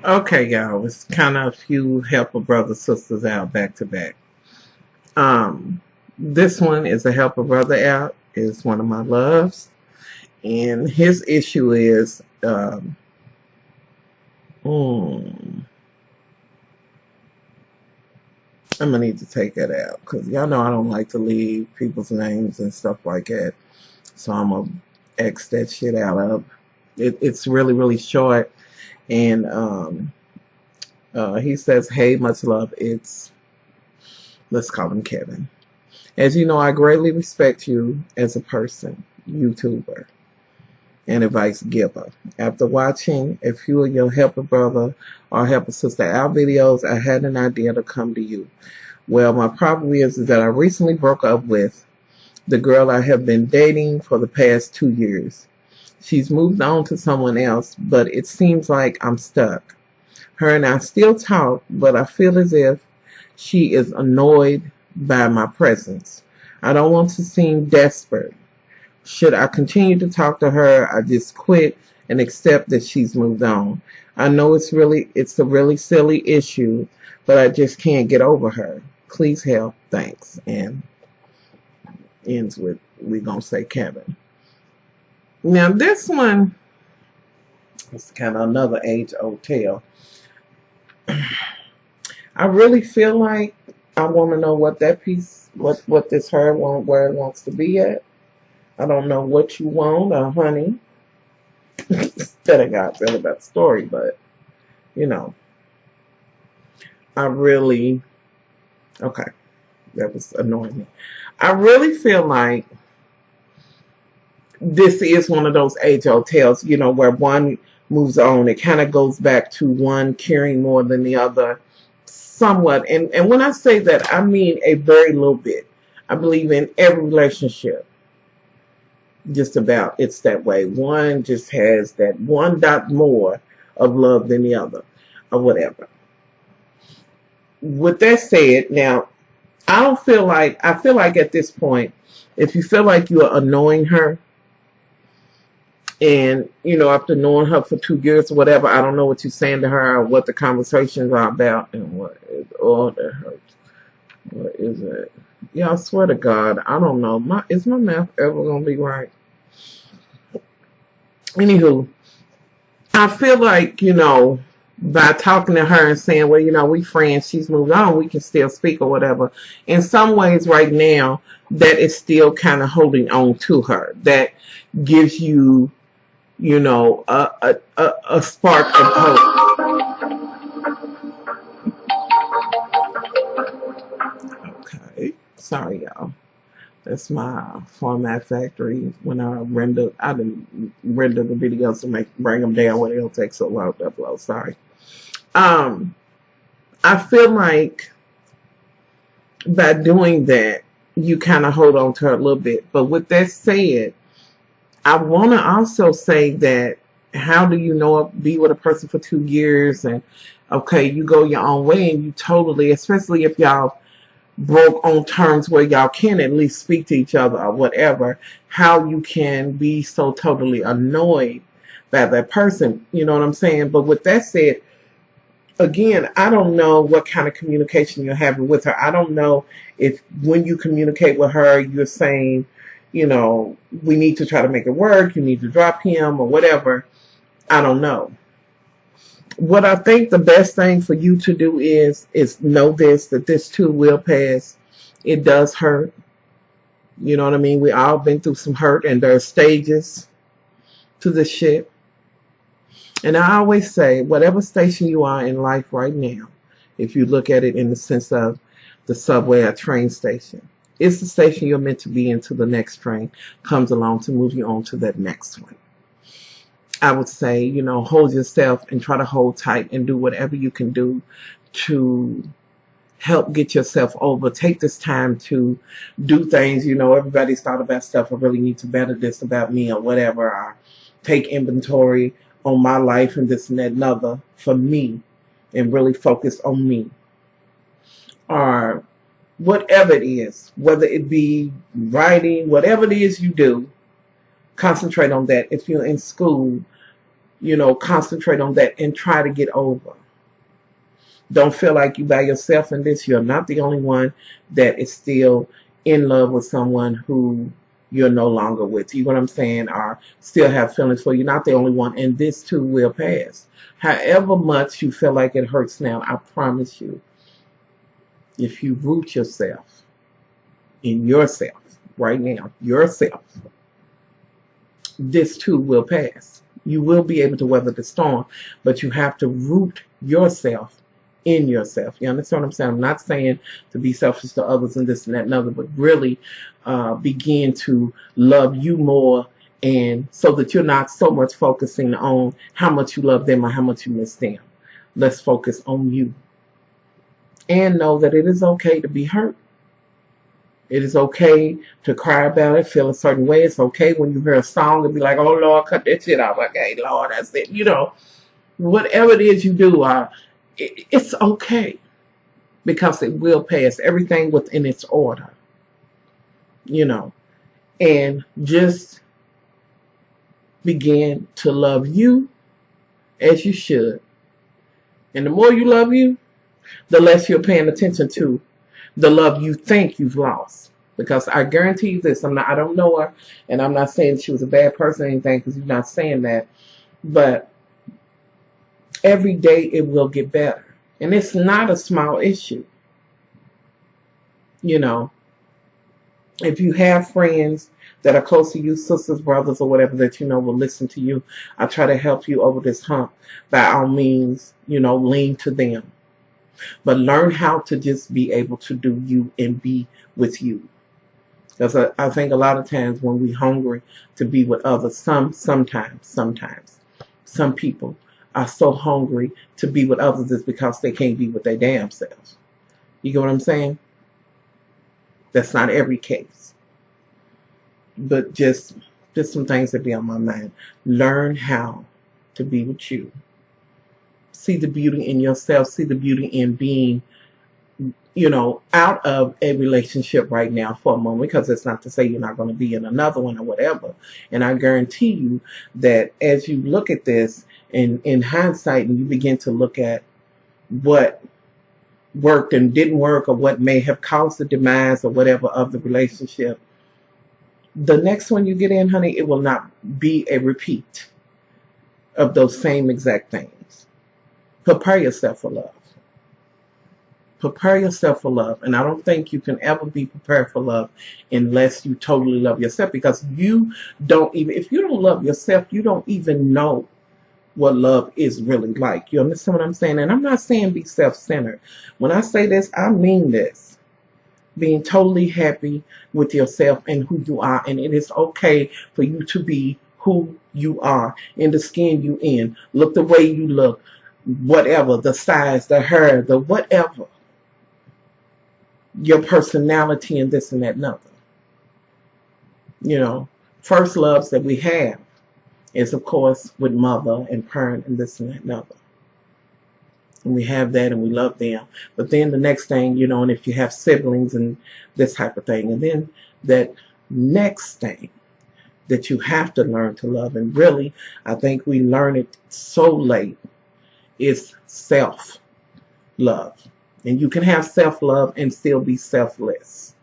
Okay, y'all. It's kind of a few helper brother sisters out back to back. This one is a helper brother out. Is one of my loves, and his issue is I'm gonna need to take that out because y'all know I don't like to leave people's names and stuff like that. So I'm gonna X that shit out of it. It's really really short, and he says, "Hey, much love." Let's call him Kevin. As you know, I greatly respect you as a person, YouTuber, and advice giver. After watching a few of your helper brother or helper sister out videos, I had an idea to come to you. Well, my problem is that I recently broke up with the girl I have been dating for the past 2 years. She's moved on to someone else, but it seems like I'm stuck. Her and I still talk, but I feel as if she is annoyed by my presence. I don't want to seem desperate. Should I continue to talk to her? I just quit and accept that she's moved on. I know it's a really silly issue, but I just can't get over her. Please help. Thanks. And ends with, we gonna say Kevin. Now this one is kind of another age-old tale. I really feel like I want to know what that piece, what this her want, where it wants to be at. I don't know what you want, honey. That I got feel about the story, but you know, I really okay. That was annoying me. I really feel like this is one of those age-old tales, you know, where one moves on. It kind of goes back to one caring more than the other, somewhat. And when I say that, I mean a very little bit. I believe in every relationship, just about, it's that way. One just has that one dot more of love than the other, or whatever. With that said, now, I feel like at this point, if you feel like you are annoying her, and, you know, after knowing her for 2 years or whatever, I don't know what you're saying to her or what the conversations are about and what is all that hurts. What is it? Yeah, I swear to God, I don't know. Is my math ever going to be right? Anywho, I feel like, you know, by talking to her and saying, well, you know, we friends, she's moved on, we can still speak or whatever. In some ways right now, that is still kind of holding on to her. That gives you, you know, a spark of hope. Okay, sorry y'all. That's my format factory. When I didn't render the videos to bring them down when it'll take so long to upload. Sorry. I feel like by doing that, you kind of hold on to her a little bit. But with that said, I want to also say that how do you know be with a person for 2 years and okay, you go your own way and you totally, especially if y'all broke on terms where y'all can at least speak to each other or whatever, how you can be so totally annoyed by that person, you know what I'm saying? But with that said, again, I don't know what kind of communication you're having with her. I don't know if when you communicate with her, you're saying, you know, we need to try to make it work, you need to drop him or whatever. I don't know. What I think the best thing for you to do is know that this too will pass. It does hurt. You know what I mean? We all been through some hurt and there are stages to this shit. And I always say, whatever station you are in life right now, if you look at it in the sense of the subway or train station, it's the station you're meant to be in till the next train comes along to move you on to that next one. I would say, you know, hold yourself and try to hold tight and do whatever you can do to help get yourself over. Take this time to do things. You know, everybody's thought about stuff. I really need to better this about me or whatever. Or take inventory on my life and this and that and other for me and really focus on me. Or whatever it is, whether it be writing, whatever it is you do, concentrate on that. If you're in school, concentrate on that and try to get over. Don't feel like you by yourself in this. You're not the only one that is still in love with someone who you're no longer with. You know what I'm saying? Or still have feelings for. You're not the only one, and this too will pass. However much you feel like it hurts now, I promise you, if you root yourself in yourself right now, yourself, this too will pass. You will be able to weather the storm, but you have to root yourself in yourself. You understand what I'm saying? I'm not saying to be selfish to others and this and that and other, but really begin to love you more, and so that you're not so much focusing on how much you love them or how much you miss them. Let's focus on you. And know that it is okay to be hurt. It is okay to cry about it, feel a certain way. It's okay when you hear a song and be like, oh, Lord, cut that shit out. Okay, Lord, that's it. Whatever it is you do, it's okay, because it will pass. Everything within its order, and just begin to love you as you should. And the more you love you, the less you're paying attention to the love you think you've lost. Because I guarantee you this, I don't know her, and I'm not saying she was a bad person or anything, because you're not saying that, but every day it will get better. And it's not a small issue. If you have friends that are close to you, sisters, brothers, or whatever, that will listen to you, I try to help you over this hump. By all means, lean to them. But learn how to just be able to do you and be with you. Because I think a lot of times when we're hungry to be with others, sometimes, some people are so hungry to be with others is because they can't be with their damn selves. You get what I'm saying? That's not every case. But just some things that be on my mind. Learn how to be with you. See the beauty in yourself. See the beauty in being, out of a relationship right now for a moment, because it's not to say you're not going to be in another one or whatever. And I guarantee you that as you look at this in hindsight, and you begin to look at what worked and didn't work, or what may have caused the demise or whatever of the relationship, the next one you get in, honey, it will not be a repeat of those same exact things. Prepare yourself for love. Prepare yourself for love. And I don't think you can ever be prepared for love unless you totally love yourself, because if you don't love yourself, you don't even know what love is really like. You understand what I'm saying? And I'm not saying be self-centered. When I say this, I mean this. Being totally happy with yourself and who you are. And it is okay for you to be who you are, in the skin you in. Look the way you look. Whatever, the size, the hair, the whatever, your personality and this and that and other. First loves that we have is, of course, with mother and parent and this and that and other. And we have that and we love them. But then the next thing, and if you have siblings and this type of thing, and then that next thing that you have to learn to love, and really, I think we learn it so late, is self-love. And you can have self-love and still be selfless.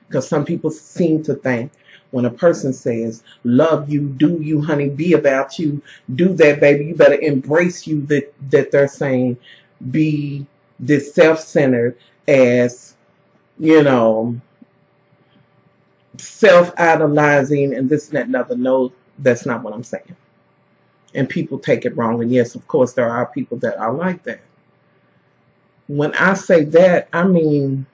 Because some people seem to think when a person says, love you, do you, honey, be about you, do that, baby, you better embrace you, that they're saying be this self-centered as, self-idolizing and this and that and other. No, that's not what I'm saying. And people take it wrong. And yes, of course, there are people that are like that. When I say that, I mean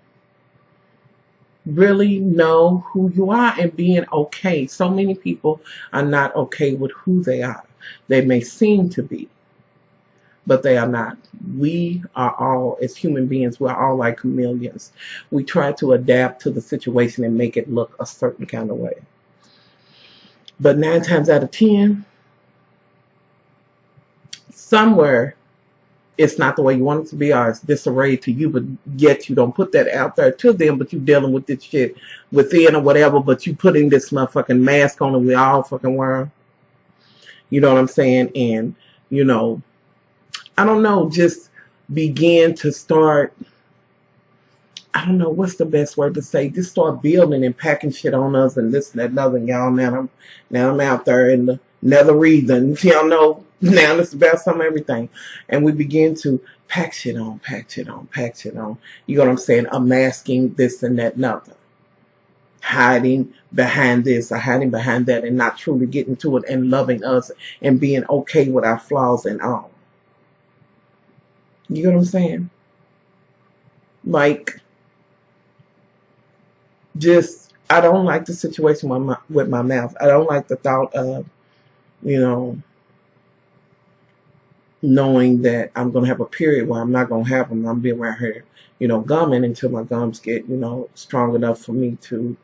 really know who you are and being okay. So many people are not okay with who they are. They may seem to be, but they are not. We are all, as human beings, we're all like chameleons. We try to adapt to the situation and make it look a certain kind of way. But 9 times out of 10, somewhere it's not the way you want it to be, or it's disarrayed to you, but yet you don't put that out there to them, but you dealing with this shit within or whatever, but you putting this motherfucking mask on and we all fucking wear them. You know what I'm saying? And, you know, I don't know, just begin to start, I don't know what's the best word to say, just start building and packing shit on us and this and that and other. And y'all, now I'm out there in the nether region. Y'all know now it's about some everything. And we begin to pack shit on, pack shit on, pack shit on. You know what I'm saying? Unmasking this and that and other. Hiding behind this or hiding behind that and not truly getting to it and loving us and being okay with our flaws and all. You know what I'm saying? Like, just, I don't like the situation with my mouth. I don't like the thought of, you know, knowing that I'm going to have a period where I'm not going to have them. I'm being around here, you know, gumming until my gums get, you know, strong enough for me to,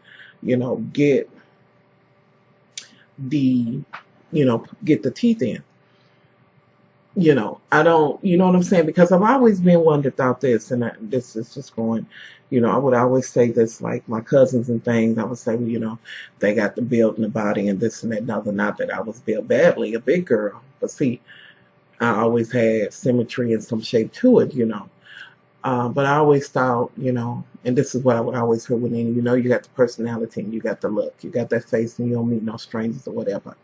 you know, get the teeth in. You know, I don't, you know what I'm saying? Because I've always been one that thought this, and this is just going, you know, I would always say this, like my cousins and things, I would say, well, you know, they got the build in the body and this and that and other. Not that I was built badly, a big girl, but see, I always had symmetry and some shape to it, you know. But I always thought, you know, and this is what I would always hear when you know, you got the personality and you got the look, you got that face and you don't meet no strangers or whatever.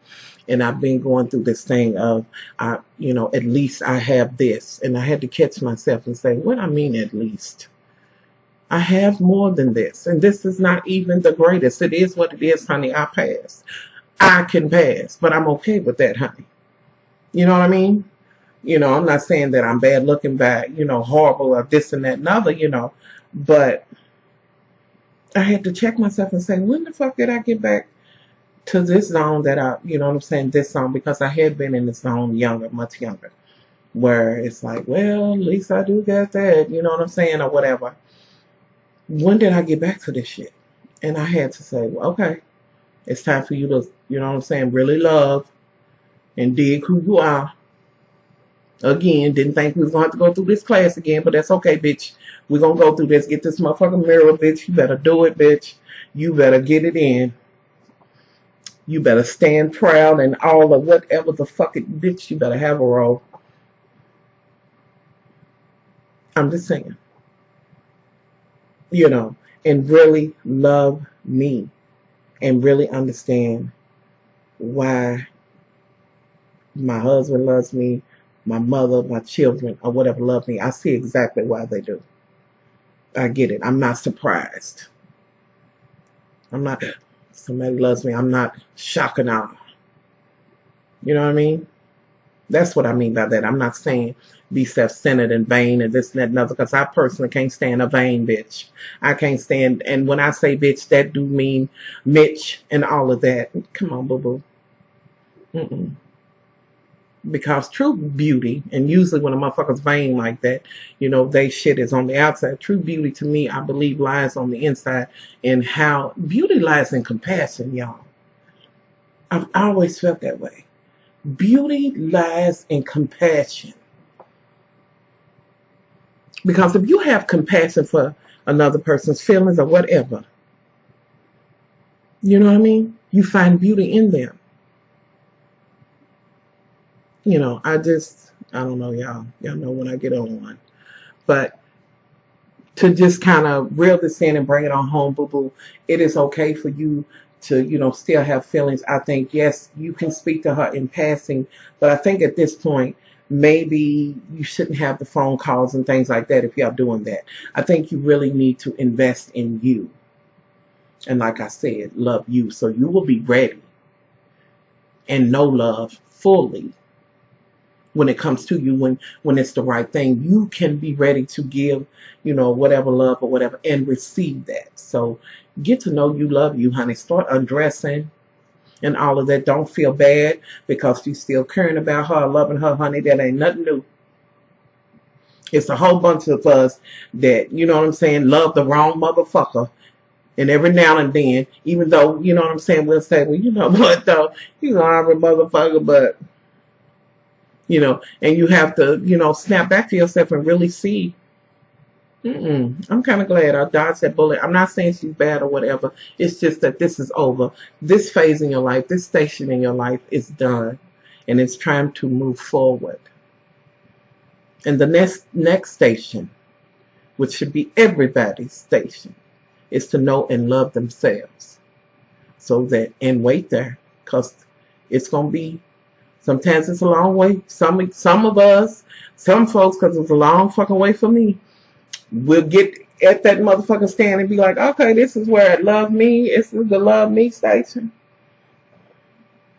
And I've been going through this thing of, you know, at least I have this. And I had to catch myself and say, what I mean at least? I have more than this. And this is not even the greatest. It is what it is, honey. I pass. I can pass. But I'm okay with that, honey. You know what I mean? You know, I'm not saying that I'm bad looking, bad, you know, horrible or this and that and other, you know. But I had to check myself and say, when the fuck did I get back to this zone that I, you know what I'm saying, this zone? Because I had been in this zone younger, much younger, where it's like, well, at least I do get that, you know what I'm saying, or whatever. When did I get back to this shit? And I had to say, well, okay, it's time for you to, you know what I'm saying, really love and dig who you are. Again, didn't think we was going to have to go through this class again, but that's okay, bitch. We're going to go through this. Get this motherfucking mirror, bitch. You better do it, bitch. You better get it in. You better stand proud and all of whatever the fuck it, bitch, you better have a role. I'm just saying. You know, and really love me and really understand why my husband loves me, my mother, my children, or whatever love me. I see exactly why they do. I get it. I'm not surprised. I'm not, somebody loves me, I'm not shocked and awe. You know what I mean? That's what I mean by that. I'm not saying be self-centered and vain and this and that and other, because I personally can't stand a vain bitch. I can't stand, and when I say bitch, that do mean Mitch and all of that. Come on, boo-boo. Because true beauty, and usually when a motherfucker's vain like that, you know, they shit is on the outside. True beauty to me, I believe, lies on the inside. And how beauty lies in compassion, y'all. I've always felt that way. Beauty lies in compassion. Because if you have compassion for another person's feelings or whatever, you know what I mean? You find beauty in them. You know, I don't know, y'all. Y'all know when I get on one. But to just kind of reel this in and bring it on home, boo-boo, it is okay for you to, you know, still have feelings. I think, yes, you can speak to her in passing, but I think at this point, maybe you shouldn't have the phone calls and things like that if y'all doing that. I think you really need to invest in you. And like I said, love you. So you will be ready and know love fully. When it comes to you, when it's the right thing, you can be ready to give, you know, whatever love or whatever and receive that. So get to know you, love you, honey. Start undressing and all of that. Don't feel bad because you still caring about her, loving her, honey. That ain't nothing new. It's a whole bunch of us that, you know what I'm saying, love the wrong motherfucker. And every now and then, even though, you know what I'm saying, we'll say, well, you know what, though, he's an horrible motherfucker, but you know, and you have to, you know, snap back to yourself and really see, I'm kind of glad I dodged that bullet. I'm not saying she's bad or whatever. It's just that this is over. This phase in your life, this station in your life is done. and it's time to move forward. And the next station, which should be everybody's station, is to know and love themselves. So that, and wait there, because it's going to be, sometimes it's a long way. Some of us, some folks, because it's a long fucking way for me, will get at that motherfucking stand and be like, okay, this is where it love me. This is the love me station.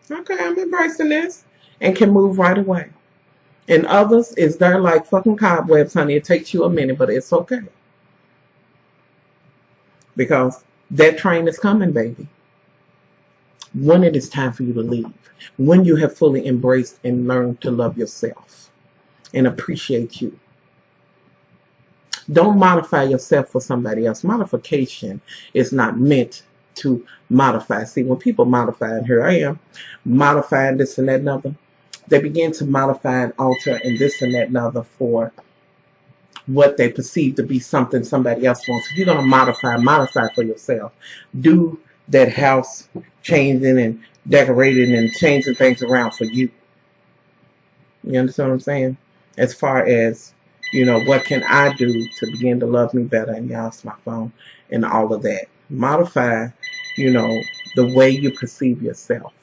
Okay, I'm embracing this, and can move right away. And others is there like fucking cobwebs, honey. It takes you a minute, but it's okay. Because that train is coming, baby. When it is time for you to leave. When you have fully embraced and learned to love yourself and appreciate you. Don't modify yourself for somebody else. Modification is not meant to modify. See, when people modify, and here I am, modifying this and that and other, they begin to modify and alter and this and that and other for what they perceive to be something somebody else wants. If you're going to modify for yourself. Do that house changing and decorating and changing things around for you. You understand what I'm saying? As far as, you know, what can I do to begin to love me better? And y'all, it's my phone and all of that. Modify, you know, the way you perceive yourself.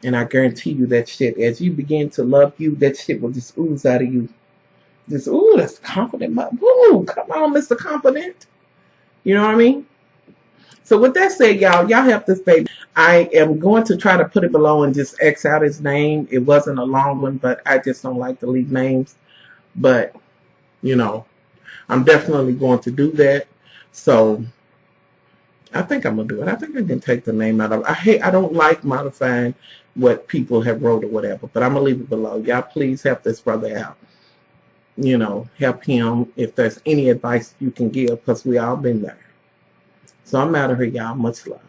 And I guarantee you that shit, as you begin to love you, that shit will just ooze out of you. Just, ooh, that's confident. Ooh, come on, Mr. Confident. You know what I mean? So with that said, y'all help this baby. I am going to try to put it below and just X out his name. It wasn't a long one, but I just don't like to leave names. But, you know, I'm definitely going to do that. So I think I'm going to do it. I think I can take the name out of it. I don't like modifying what people have wrote or whatever, but I'm going to leave it below. Y'all please help this brother out. You know, help him if there's any advice you can give, because we all been there. So I'm out of here, y'all. Much love.